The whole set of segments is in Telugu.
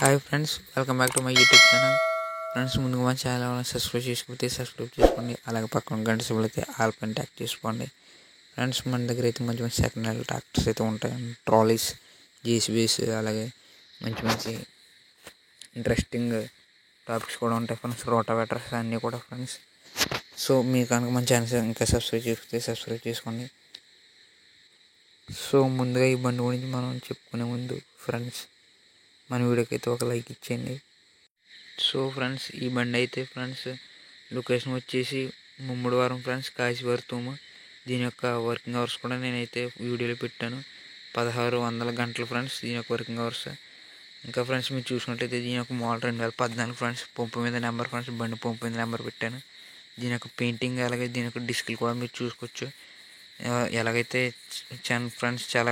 Hi friends, welcome back to my YouTube channel. Friends, ముందుగా మన ఛానల్ సబ్స్క్రైబ్ చేసుకోండి. అలాగే పక్కన గంట సింబల్ అయితే ఆల్ పైన ట్యాక్ చేసుకోండి. ఫ్రెండ్స్, మన దగ్గర అయితే మంచి మంచి సెకండ్ హ్యాండ్ ట్రాక్టర్స్ అయితే ఉంటాయి. ట్రాలీస్, జేసీబీస్, అలాగే మంచి ఇంట్రెస్టింగ్ టాపిక్స్ కూడా ఉంటాయి ఫ్రెండ్స్. రోటావేటర్స్ అన్నీ కూడా ఫ్రెండ్స్. సో మీరు కనుక మన ఛానల్ ఇంకా సబ్స్క్రైబ్ చేసుకోండి. సో ముందుగా ఈ బండి గురించి మనం చెప్పుకునే ముందు ఫ్రెండ్స్, మన వీడియోకి అయితే ఒక లైక్ ఇచ్చేయండి. సో ఫ్రెండ్స్, ఈ బండి అయితే ఫ్రెండ్స్ లొకేషన్ వచ్చేసి ముమ్మడివారం ఫ్రెండ్స్, కాశీవర్తూము. దీని యొక్క వర్కింగ్ అవర్స్ కూడా నేనైతే వీడియోలో పెట్టాను. 1600 గంటలు ఫ్రెండ్స్ దీని యొక్క వర్కింగ్ అవర్స్. ఇంకా ఫ్రెండ్స్, మీరు చూసినట్లయితే దీని యొక్క మోడల్ 2014 ఫ్రెండ్స్. పంపు మీద నెంబర్ ఫ్రెండ్స్, బండి పంపు మీద నెంబర్ పెట్టాను. దీని యొక్క పెయింటింగ్ అలాగే దీని యొక్క డిస్కులు కూడా మీరు చూసుకోవచ్చు. ఎలాగైతే ఫ్రెండ్స్ చాలా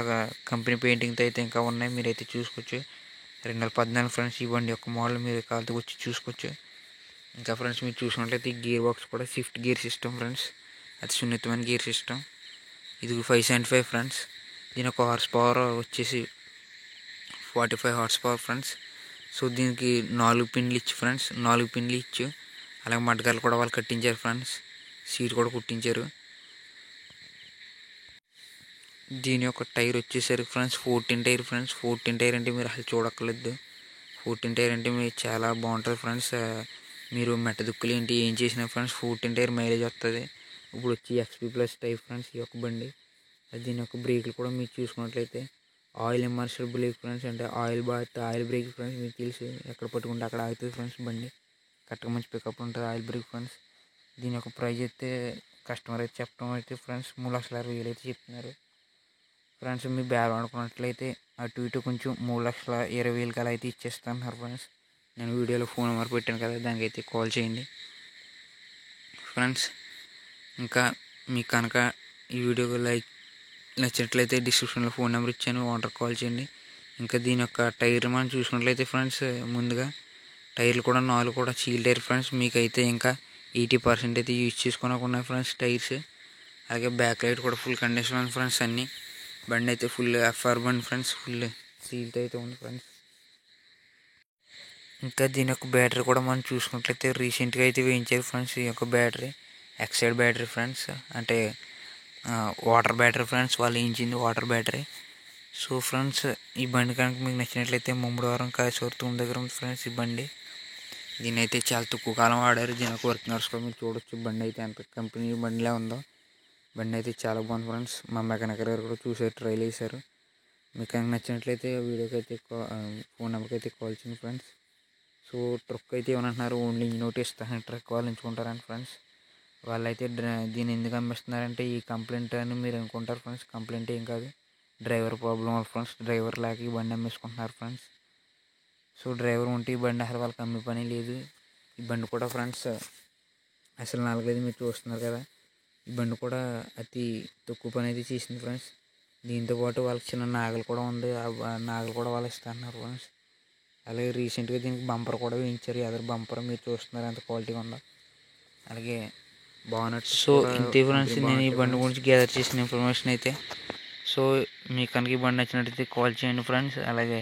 కంపెనీ పెయింటింగ్తో అయితే ఇంకా ఉన్నాయి, మీరైతే చూసుకోవచ్చు. 2014 ఫ్రెండ్స్ ఈ బండి యొక్క మోడల్ మీరు కాలుతో వచ్చి చూసుకోవచ్చు. ఇంకా ఫ్రెండ్స్, మీరు చూసినట్లయితే ఈ గేర్ బాక్స్ కూడా షిఫ్ట్ గేర్ సిస్టమ్ ఫ్రెండ్స్. అది సున్నితమైన గేర్ సిస్టమ్. ఇది 575 ఫ్రెండ్స్. దీని యొక్క హార్స్ పవర్ వచ్చేసి 45 హార్స్ పవర్ ఫ్రెండ్స్. సో దీనికి 4 పిన్లు ఇచ్చి ఫ్రెండ్స్, 4 పిన్లు ఇచ్చు. అలాగే మడ్డగాలు కూడా వాళ్ళు కట్టించారు ఫ్రెండ్స్. సీట్ కూడా కుట్టించారు. దీని యొక్క టైర్ వచ్చేసరికి ఫ్రెండ్స్ 14 టైర్ ఫ్రెండ్స్. 14 టైర్ అంటే మీరు అసలు చూడక్కర్లేదు. 14 టైర్ అంటే మీరు చాలా బాగుంటుంది ఫ్రెండ్స్. మీరు మెట్ట దుక్కులు ఏంటి ఏం చేసినా ఫ్రెండ్స్ 14 టైర్ మైలేజ్ వస్తుంది. ఇప్పుడు వచ్చి XP ప్లస్ టైప్ ఫ్రెండ్స్ ఈ యొక్క బండి. దీని యొక్క బ్రేకులు కూడా మీరు చూసుకున్నట్లయితే ఆయిల్ ఇమర్షల్ బ్రేక్ ఫ్రెండ్స్. అంటే ఆయిల్ బ్రేక్ ఫ్రెండ్స్. మీకు తెలుసు, ఎక్కడ పట్టుకుంటే అక్కడ ఆగుతుంది ఫ్రెండ్స్ బండి. కరెక్ట్గా మంచి పికప్ ఉంటుంది ఆయిల్ బ్రేక్ ఫ్రెండ్స్. దీని యొక్క ప్రైస్ అయితే కస్టమర్ అయితే చెప్పడం అయితే ఫ్రెండ్స్ 3,60,000 అయితే చెప్తున్నారు ఫ్రెండ్స్. మీ బేరం అనుకున్నట్లయితే అటు ఇటు కొంచెం 3,20,000 అలా అయితే ఇచ్చేస్తున్నారు ఫ్రెండ్స్. నేను వీడియోలో ఫోన్ నెంబర్ పెట్టాను కదా, దానికి అయితే కాల్ చేయండి ఫ్రెండ్స్. ఇంకా మీకు కనుక ఈ వీడియోకి లైక్ నచ్చినట్లయితే డిస్క్రిప్షన్లో ఫోన్ నెంబర్ ఇచ్చాను, ఓనర్ కాల్ చేయండి. ఇంకా దీని యొక్క టైర్ మనం చూసినట్లయితే ఫ్రెండ్స్, ముందుగా టైర్లు కూడా 4 కూడా చీల్ టైర్ ఫ్రెండ్స్. మీకైతే ఇంకా 80% అయితే యూజ్ చేసుకోవడానికి ఉన్నాయి ఫ్రెండ్స్ టైర్స్. అలాగే బ్యాక్ లైట్ కూడా ఫుల్ కండిషన్ ఫ్రెండ్స్. అన్నీ బండి అయితే ఫుల్ FR బండి ఫ్రెండ్స్. ఫుల్ సీల్తో అయితే ఉంది ఫ్రెండ్స్. ఇంకా దీని యొక్క బ్యాటరీ కూడా మనం చూసుకున్నట్లయితే రీసెంట్గా అయితే వేయించారు ఫ్రెండ్స్. ఈ యొక్క బ్యాటరీ ఎక్సైడ్ బ్యాటరీ ఫ్రెండ్స్. అంటే వాటర్ బ్యాటరీ ఫ్రెండ్స్. వాళ్ళు వేయించింది వాటర్ బ్యాటరీ. సో ఫ్రెండ్స్, ఈ బండి కనుక మీకు నచ్చినట్లయితే ముమ్మడివారం కాశీవర్తూము దగ్గర ఉంది ఫ్రెండ్స్ ఈ బండి. దీని అయితే చాలా తక్కువ కాలం వాడారు. దీని యొక్క వర్కింగ్ అవర్స్ కూడా మీరు చూడొచ్చు. బండి అయితే ఎంత కంపెనీ బండిలా ఉందో. బండి అయితే చాలా బాగుంది ఫ్రెండ్స్. మా మెకానిక్ గారు కూడా చూసారు, ట్రైల్ వేశారు. మీకు కనుక నచ్చినట్లయితే వీడియోకి అయితే ఫోన్ నెంబర్కి అయితే కాల్ చేయండి ఫ్రెండ్స్. సో ట్రక్ అయితే ఏమనంటున్నారు, ఓన్లీ ఇంజిన్ ఒకటి ఇస్తాను, ట్రక్ వాళ్ళు ఎంచుకుంటారండి ఫ్రెండ్స్. వాళ్ళైతే దీన్ని ఎందుకు అమ్మిస్తున్నారంటే ఈ కంప్లైంట్ అని మీరు అనుకుంటారు ఫ్రెండ్స్. కంప్లైంట్ ఏం కాదు, డ్రైవర్ ప్రాబ్లం వల్ల ఫ్రెండ్స్. డ్రైవర్ లేక ఈ బండి అమ్మేసుకుంటున్నారు ఫ్రెండ్స్. సో డ్రైవర్ ఉంటే ఈ బండి అసలు వాళ్ళకి అమ్మే పని లేదు. ఈ బండి కూడా ఫ్రెండ్స్ అసలు 4 మీరు చూస్తున్నారు కదా, ఈ బండి కూడా అతి తక్కువ పని అయితే చేసింది ఫ్రెండ్స్. దీంతోపాటు వాళ్ళకి చిన్న నాగలు కూడా ఉంది. ఆ నాగలు కూడా వాళ్ళు ఇస్తున్నారు ఫ్రెండ్స్. అలాగే రీసెంట్గా దీనికి బంపర్ కూడా వేయించారు. ఎదరు బంపర్ మీరు చూస్తున్నారు ఎంత క్వాలిటీగా ఉందో. అలాగే బాగున్నట్టు. సో ఇంతే ఫ్రెండ్స్, నేను ఈ బండి గురించి గ్యాదర్ చేసిన ఇన్ఫర్మేషన్ అయితే. సో మీకు కనుక ఈ బండి నచ్చినట్టయితే కాల్ చేయండి ఫ్రెండ్స్. అలాగే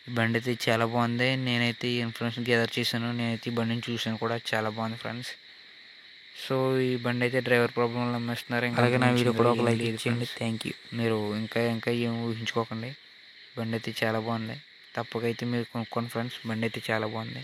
ఈ బండి అయితే చాలా బాగుంది. నేనైతే ఈ ఇన్ఫర్మేషన్ గ్యాదర్ చేశాను. నేనైతే ఈ బండిని చూశాను కూడా, చాలా బాగుంది ఫ్రెండ్స్. సో ఈ బండి అయితే డ్రైవర్ ప్రాబ్లంలో అమ్మేస్తున్నారు. అలాగే నా వీడియో కూడా ఒక లైక్ ఇచ్చేయండి. Thank you. మీరు ఇంకా ఏం ఊహించుకోకండి. బండి అయితే చాలా బాగుంది. తప్పకైతే మీరు కొనుక్కోండి ఫ్రెండ్స్. బండి అయితే చాలా బాగుంది.